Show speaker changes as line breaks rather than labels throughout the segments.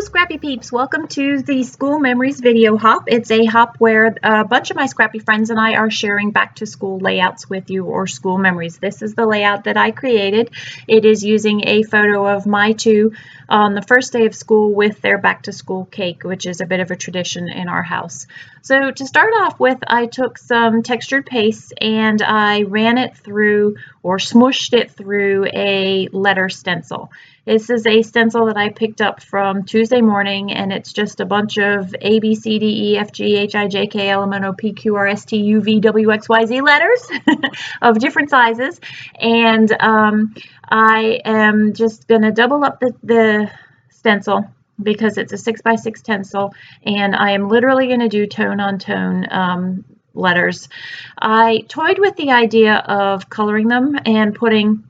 Scrappy Peeps, welcome to the School Memories video hop. It's a hop where a bunch of my Scrappy friends and I are sharing back to school layouts with you or school memories. This is the layout that I created. It is using a photo of my two on the first day of school with their back to school cake, which is a bit of a tradition in our house. So to start off with, I took some textured paste and I ran it through or smooshed it through a letter stencil. This is a stencil that I picked up from Tuesday morning, and it's just a bunch of A, B, C, D, E, F, G, H, I, J, K, L, M, N, O, P, Q, R, S, T, U, V, W, X, Y, Z letters of different sizes. And I am just going to double up the stencil because it's a 6x6 stencil, and I am literally going to do tone on tone letters. I toyed with the idea of coloring them and putting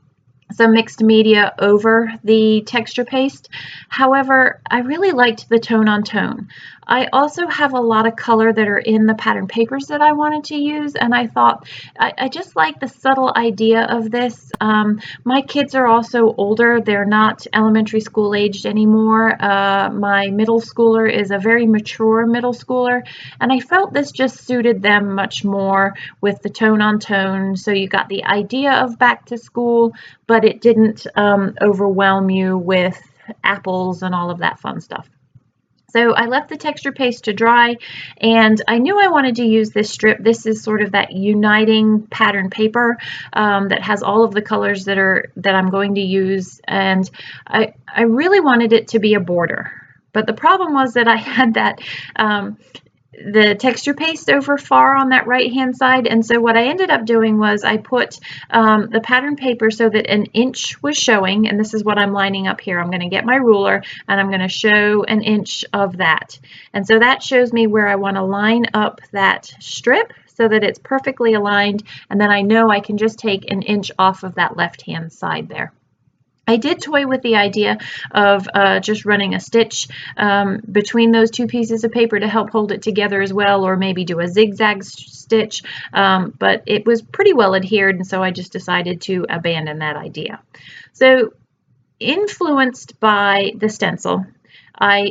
some mixed media over the texture paste. However, I really liked the tone on tone. I also have a lot of color that are in the pattern papers that I wanted to use, and I thought I just like the subtle idea of this. My kids are also older. They're not elementary school aged anymore. My middle schooler is a very mature middle schooler, and I felt this just suited them much more with the tone on tone. So you got the idea of back to school, but it didn't overwhelm you with apples and all of that fun stuff. So I left the texture paste to dry, and I knew I wanted to use this strip. This is sort of that uniting pattern paper that has all of the colors that I'm going to use, and I really wanted it to be a border. But the problem was that I had that the texture paste over far on that right hand side, and so what I ended up doing was I put the pattern paper so that an inch was showing, and this is what I'm lining up here. I'm going to get my ruler and I'm going to show an inch of that, and so that shows me where I want to line up that strip so that it's perfectly aligned, and then I know I can just take an inch off of that left hand side there. I did toy with the idea of just running a stitch between those two pieces of paper to help hold it together as well, or maybe do a zigzag stitch, but it was pretty well adhered, and so I just decided to abandon that idea. So influenced by the stencil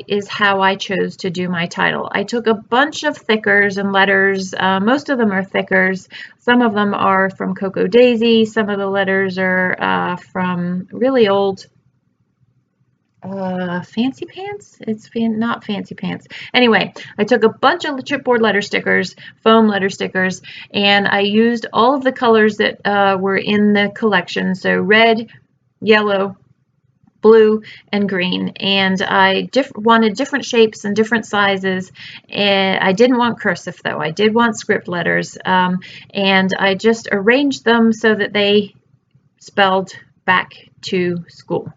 is how I chose to do my title. I took a bunch of thickers and letters. Most of them are thickers. Some of them are from Cocoa Daisy. Some of the letters are from really old Fancy Pants? It's not Fancy Pants. Anyway, I took a bunch of chipboard letter stickers, foam letter stickers, and I used all of the colors that were in the collection. So red, yellow, blue, and green, and I wanted different shapes and different sizes, and I didn't want cursive though. I did want script letters, and I just arranged them so that they spelled back to school.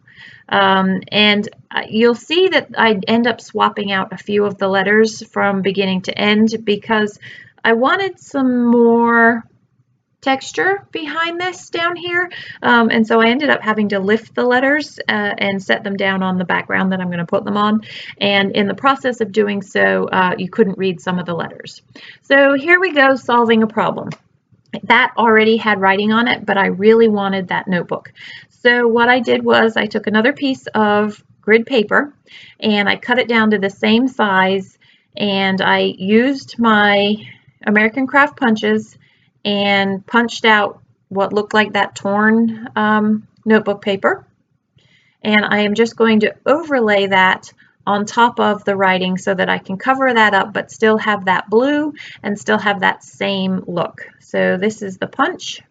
And you'll see that I end up swapping out a few of the letters from beginning to end because I wanted some more texture behind this down here, and so I ended up having to lift the letters and set them down on the background that I'm going to put them on, and in the process of doing so you couldn't read some of the letters. So here we go, solving a problem that already had writing on it, but I really wanted that notebook. So what I did was I took another piece of grid paper and I cut it down to the same size, and I used my American Craft punches and punched out what looked like that torn notebook paper, and I am just going to overlay that on top of the writing so that I can cover that up but still have that blue and still have that same look. So this is the punch.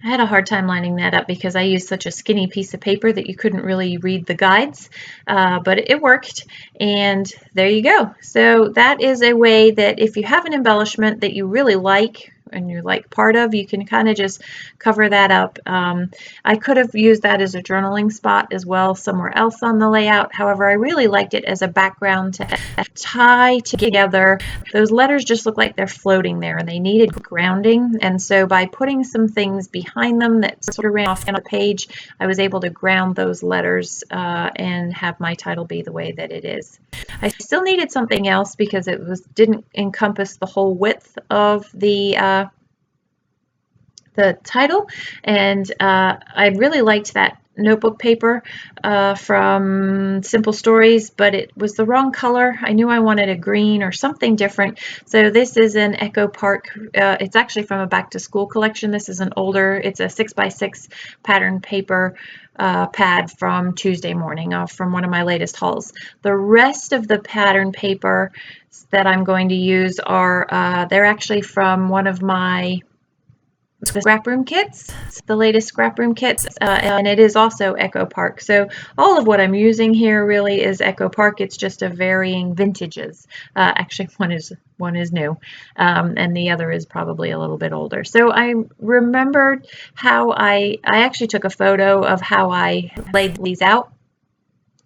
I had a hard time lining that up because I used such a skinny piece of paper that you couldn't really read the guides, but it worked, and there you go. So that is a way that if you have an embellishment that you really like and you're like part of, you can kind of just cover that up. I could have used that as a journaling spot as well somewhere else on the layout. However, I really liked it as a background to tie together. Those letters just look like they're floating there and they needed grounding, and so by putting some things behind them that sort of ran off on a page, I was able to ground those letters and have my title be the way that it is. I still needed something else because it didn't encompass the whole width of the title, and I really liked that notebook paper from Simple Stories, but it was the wrong color. I knew I wanted a green or something different. So this is an Echo Park. It's actually from a back to school collection. This is an older, it's a 6x6 pattern paper pad from Tuesday morning from one of my latest hauls. The rest of the pattern paper that I'm going to use are, they're actually from one of my Scraproom kits, the latest Scraproom kits, and it is also Echo Park. So all of what I'm using here really is Echo Park. It's just of varying vintages. Actually, one is new, and the other is probably a little bit older. So I remembered how I actually took a photo of how I laid these out,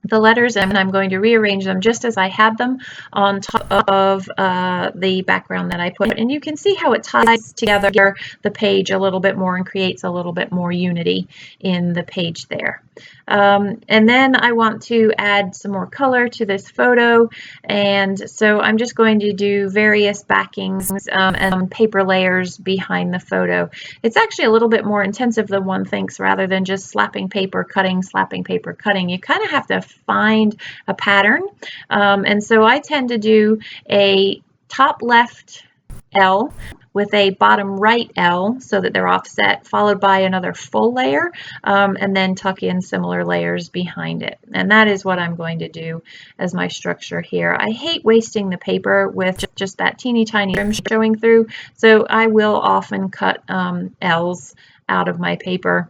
the letters, and I'm going to rearrange them just as I had them on top of the background that I put. And you can see how it ties together the page a little bit more and creates a little bit more unity in the page there. And then I want to add some more color to this photo, and so I'm just going to do various backings and paper layers behind the photo. It's actually a little bit more intensive than one thinks. Rather than just slapping paper, cutting, slapping paper, cutting, you kind of have to find a pattern, and so I tend to do a top left L with a bottom right L so that they're offset, followed by another full layer, and then tuck in similar layers behind it. And that is what I'm going to do as my structure here. I hate wasting the paper with just that teeny tiny trim showing through, so I will often cut L's out of my paper,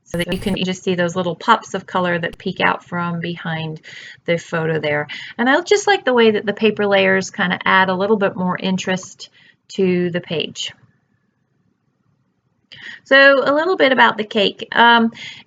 so that you can just see those little pops of color that peek out from behind the photo there. And I just like the way that the paper layers kind of add a little bit more interest to the page. So a little bit about the cake.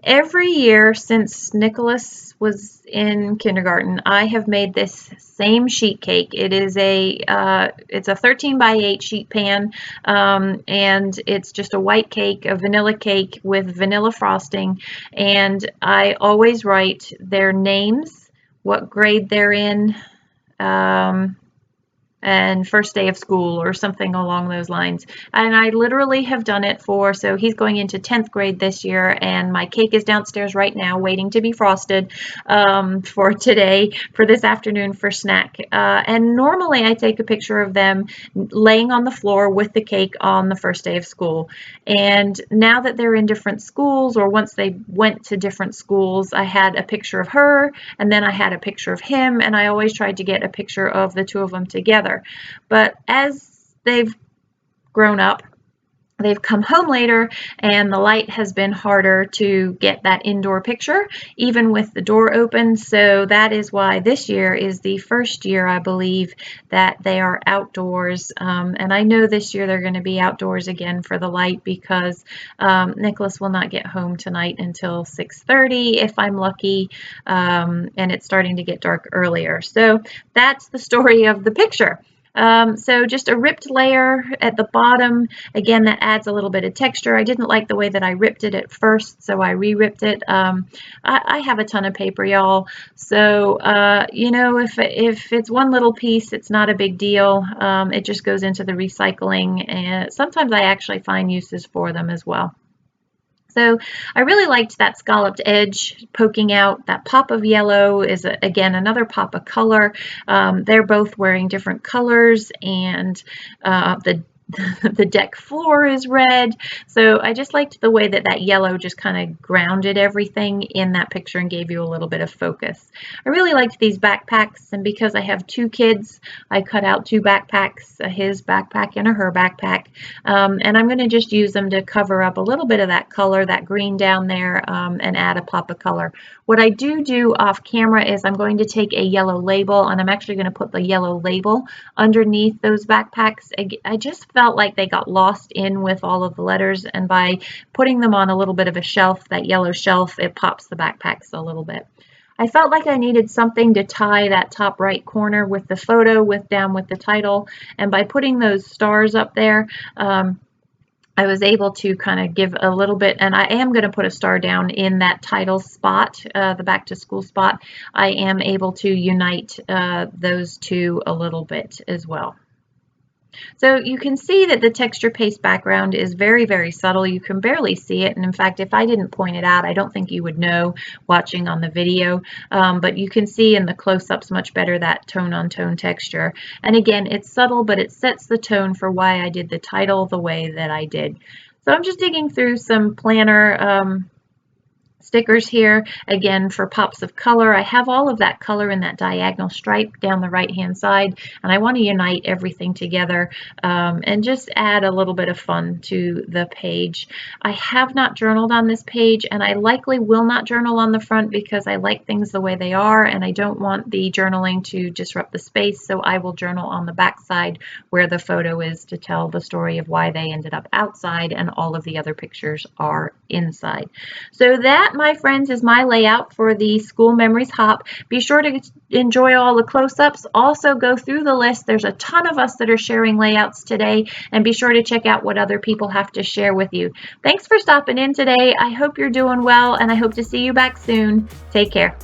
Every year since Nicholas was in kindergarten, I have made this same sheet cake. It is it's a 13x8 sheet pan, and it's just a white cake, a vanilla cake with vanilla frosting. And I always write their names, what grade they're in, and first day of school or something along those lines. And I literally have done it so he's going into 10th grade this year, and my cake is downstairs right now waiting to be frosted for today, for this afternoon for snack. And normally I take a picture of them laying on the floor with the cake on the first day of school. And now that they're in different schools, or once they went to different schools, I had a picture of her, and then I had a picture of him, and I always tried to get a picture of the two of them together. But as they've grown up, they've come home later, and the light has been harder to get that indoor picture, even with the door open. So that is why this year is the first year, I believe, that they are outdoors. And I know this year they're going to be outdoors again for the light, because Nicholas will not get home tonight until 6:30 if I'm lucky, and it's starting to get dark earlier. So that's the story of the picture. So just a ripped layer at the bottom. Again, that adds a little bit of texture. I didn't like the way that I ripped it at first, so I re-ripped it. I have a ton of paper, y'all. So, you know, if it's one little piece, it's not a big deal. It just goes into the recycling, and sometimes I actually find uses for them as well. So I really liked that scalloped edge poking out. That pop of yellow is, again, another pop of color. They're both wearing different colors, and the deck floor is red. So I just liked the way that yellow just kind of grounded everything in that picture and gave you a little bit of focus. I really liked these backpacks, and because I have two kids, I cut out two backpacks, his backpack and a her backpack, and I'm going to just use them to cover up a little bit of that color, that green down there, and add a pop of color. What I do off camera is I'm going to take a yellow label, and I'm actually going to put the yellow label underneath those backpacks. I just felt like they got lost in with all of the letters, and by putting them on a little bit of a shelf, that yellow shelf, it pops the backpacks a little bit. I felt like I needed something to tie that top right corner with the photo down with the title, and by putting those stars up there, I was able to kind of give a little bit, and I am going to put a star down in that title spot, the back to school spot. I am able to unite those two a little bit as well. So you can see that the texture paste background is very, very subtle. You can barely see it. And in fact, if I didn't point it out, I don't think you would know watching on the video. But you can see in the close-ups much better that tone-on-tone texture. And again, it's subtle, but it sets the tone for why I did the title the way that I did. So I'm just digging through some planner stickers here, again for pops of color. I have all of that color in that diagonal stripe down the right hand side, and I want to unite everything together and just add a little bit of fun to the page. I have not journaled on this page, and I likely will not journal on the front because I like things the way they are and I don't want the journaling to disrupt the space, so I will journal on the back side where the photo is to tell the story of why they ended up outside and all of the other pictures are inside. So that, my friends, is my layout for the School Memories Hop. Be sure to enjoy all the close-ups. Also go through the list. There's a ton of us that are sharing layouts today, and be sure to check out what other people have to share with you. Thanks for stopping in today. I hope you're doing well, and I hope to see you back soon. Take care.